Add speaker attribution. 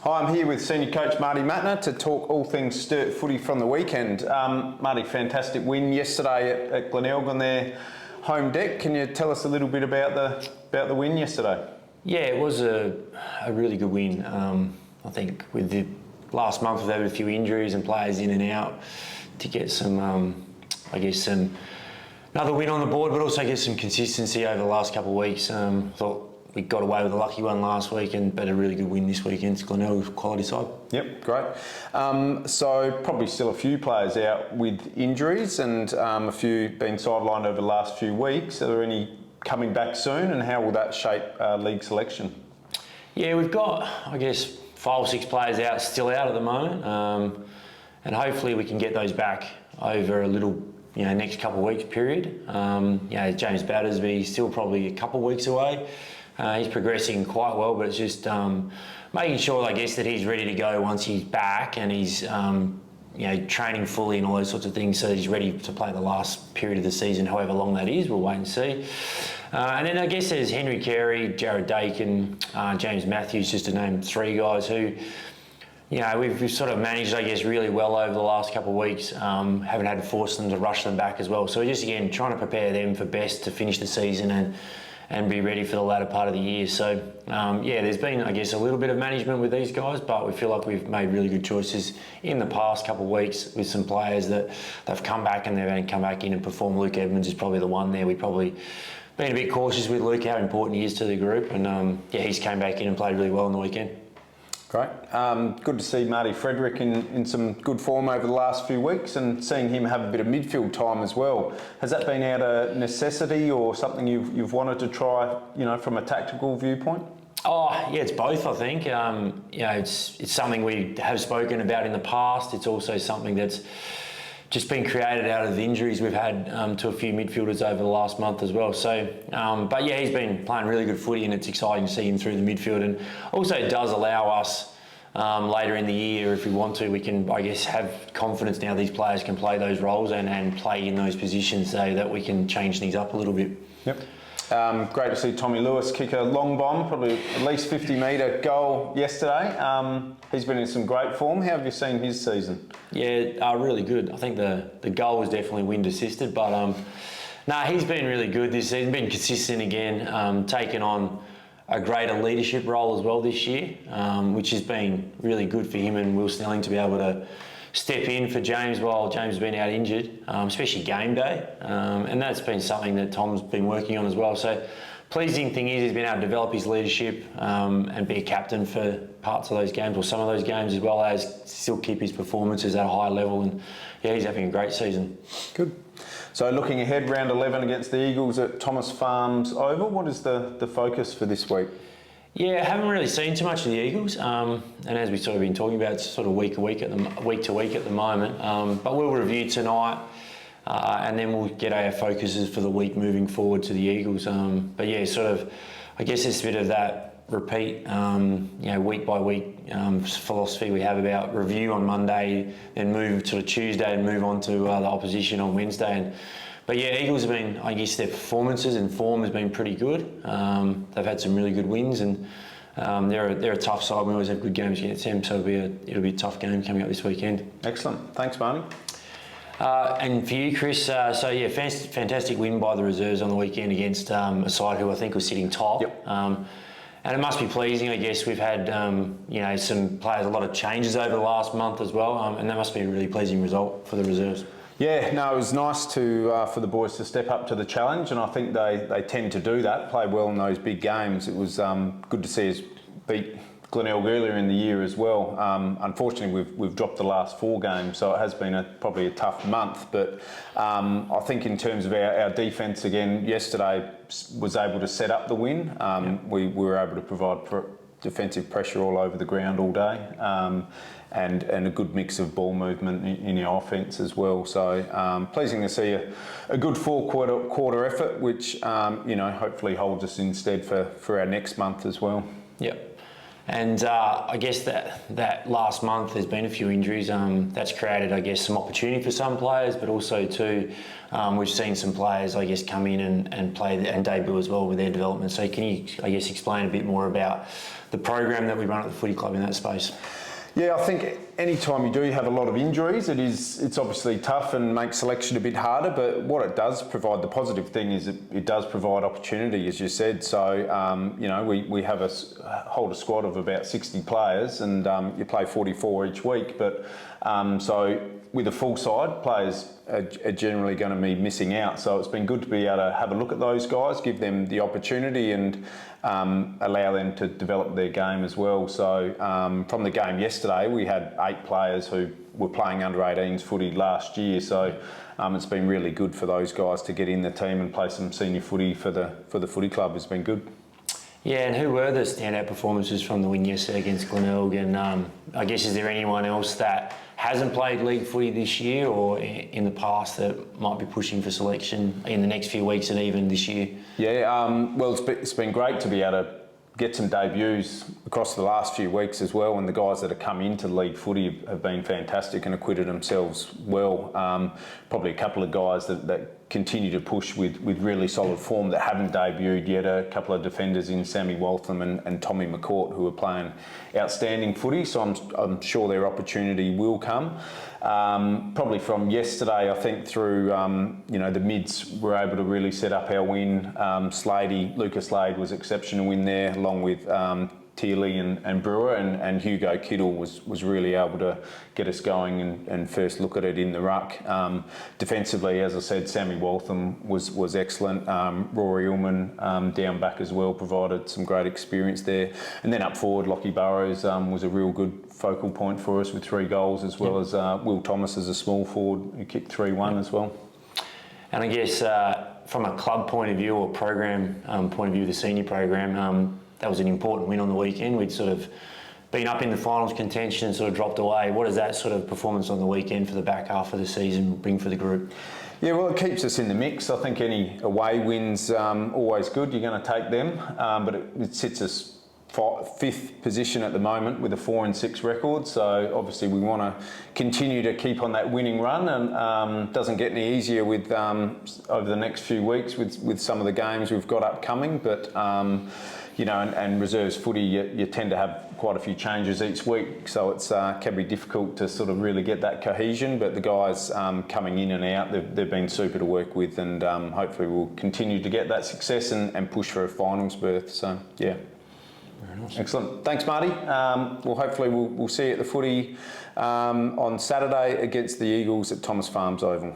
Speaker 1: Hi, I'm here with senior coach Marty Mattner to talk all things Sturt footy from the weekend. Marty, fantastic win yesterday at Glenelg on their home deck. Can you tell us a little bit about the win yesterday?
Speaker 2: Yeah, it was a really good win. I think with the last month we've had a few injuries and players in and out, to get some another win on the board, but also get some consistency over the last couple of weeks. Thought we got away with a lucky one last week, but a really good win this weekend. Glenelg quality side.
Speaker 1: Yep, great. So probably still a few players out with injuries and a few been sidelined over the last few weeks. Are there any coming back soon, and how will that shape league selection?
Speaker 2: Yeah, we've got, 5 or 6 players still out at the moment, and hopefully we can get those back over a little, next couple of weeks period. James Battersby still probably a couple of weeks away. He's progressing quite well, but it's just making sure, that he's ready to go once he's back and he's training fully and all those sorts of things, so he's ready to play the last period of the season, however long that is. We'll wait and see. And then there's Henry Carey, Jared Dakin, James Matthews, just to name 3 guys who, we've sort of managed, really well over the last couple of weeks. Haven't had to force them to rush them back as well. So we're just, again, trying to prepare them for best to finish the season and be ready for the latter part of the year. So, there's been, a little bit of management with these guys, but we feel like we've made really good choices in the past couple of weeks with some players that they've come back and they're going to come back in and perform. Luke Edmonds is probably the one there. We probably been a bit cautious with Luke, how important he is to the group, and he's came back in and played really well on the weekend.
Speaker 1: Great. Good to see Marty Frederick in some good form over the last few weeks, and seeing him have a bit of midfield time as well. Has that been out of necessity or something you've wanted to try, from a tactical viewpoint?
Speaker 2: Oh, yeah, it's both, I think. It's something we have spoken about in the past. It's also something that's just been created out of the injuries we've had to a few midfielders over the last month as well. So, he's been playing really good footy, and it's exciting to see him through the midfield. And also it does allow us later in the year, if we want to, we can, have confidence now these players can play those roles and play in those positions, so that we can change things up a little bit.
Speaker 1: Yep. Great to see Tommy Lewis kick a long bomb, probably at least 50-metre goal yesterday. He's been in some great form. How have you seen his season?
Speaker 2: Yeah, really good. I think the goal was definitely wind assisted, but he's been really good this season. Been consistent again, taken on a greater leadership role as well this year, which has been really good for him and Will Snelling to be able to step in for James while James has been out injured, especially game day. And that's been something that Tom's been working on as well. So pleasing thing is he's been able to develop his leadership and be a captain for parts of those games, or some of those games, as well as still keep his performances at a high level. And he's having a great season.
Speaker 1: Good. So looking ahead, round 11 against the Eagles at Thomas Farms Oval, what is the focus for this week?
Speaker 2: Yeah, I haven't really seen too much of the Eagles, and as we've sort of been talking about, it's sort of week to week at the moment. But we'll review tonight, and then we'll get our focuses for the week moving forward to the Eagles. It's a bit of that repeat, week by week philosophy we have about review on Monday, then move to Tuesday and move on to the opposition on Wednesday. Eagles have been, their performances and form has been pretty good. They've had some really good wins, and they're a tough side. We always have good games against them, so it'll be a tough game coming up this weekend.
Speaker 1: Excellent. Thanks, Barney.
Speaker 2: And for you, Chris, fantastic win by the reserves on the weekend against a side who I think was sitting top.
Speaker 1: Yep.
Speaker 2: And it must be pleasing, We've had, some players, a lot of changes over the last month as well, and that must be a really pleasing result for the reserves.
Speaker 1: Yeah, no, it was nice for the boys to step up to the challenge, and I think they tend to do that, play well in those big games. It was good to see us beat Glenelg earlier in the year as well. Unfortunately, we've dropped the last 4 games, so it has been probably a tough month. But I think in terms of our defence, again, yesterday was able to set up the win. We were able to provide defensive pressure all over the ground all day. And a good mix of ball movement in our offence as well. So pleasing to see a good quarter effort, which hopefully holds us in stead for our next month as well.
Speaker 2: Yep. And I guess that last month there's been a few injuries. That's created, I guess, some opportunity for some players, but also too, we've seen some players, I guess, come in and play and debut as well with their development. So can you, I guess, explain a bit more about the program that we run at the footy club in that space?
Speaker 1: Yeah, I think any time you do have a lot of injuries, it's obviously tough and makes selection a bit harder. But what it does provide, the positive thing is it does provide opportunity, as you said. So we have hold a squad of about 60 players, and you play 44 each week. But so with a full side, players are generally going to be missing out. So it's been good to be able to have a look at those guys, give them the opportunity, and allow them to develop their game as well. So from the game yesterday, we had 8 players who were playing under 18s footy last year. So it's been really good for those guys to get in the team and play some senior footy for the footy club. It's been good.
Speaker 2: Yeah, and who were the standout performances from the win yesterday against Glenelg? And I guess, is there anyone else that hasn't played league footy this year or in the past that might be pushing for selection in the next few weeks and even this year?
Speaker 1: Yeah, well, it's been great to be able to get some debuts across the last few weeks as well, and the guys that have come into league footy have been fantastic and acquitted themselves well. Probably a couple of guys that continue to push with really solid form that haven't debuted yet. A couple of defenders in Sammy Waltham and Tommy McCourt, who are playing outstanding footy, so I'm sure their opportunity will come. Probably from yesterday, I think through the mids, we're able to really set up our win. Lucas Slade was exceptional in there, along with Tearley and Brewer, and Hugo Kittle was really able to get us going and first look at it in the ruck. Defensively, as I said, Sammy Waltham was excellent. Rory Ullman down back as well provided some great experience there. And then up forward, Lockie Burrows was a real good focal point for us with 3 goals, as well as Will Thomas as a small forward who kicked 3-1 as well.
Speaker 2: And I guess from a club point of view or program point of view, the senior program, that was an important win on the weekend. We'd sort of been up in the finals contention and sort of dropped away. What does that sort of performance on the weekend for the back half of the season bring for the group?
Speaker 1: Yeah, well, it keeps us in the mix. I think any away win's always good. You're going to take them, but it sits us 5th position at the moment with a 4-6 record. So obviously we want to continue to keep on that winning run, and doesn't get any easier with over the next few weeks with some of the games we've got upcoming. But and reserves footy, you tend to have quite a few changes each week, so it's can be difficult to sort of really get that cohesion. But the guys coming in and out, they've been super to work with, and hopefully we'll continue to get that success and push for a finals berth. So yeah.
Speaker 2: Very nice.
Speaker 1: Excellent. Thanks, Marty. Well, hopefully we'll see you at the footy on Saturday against the Eagles at Thomas Farms Oval.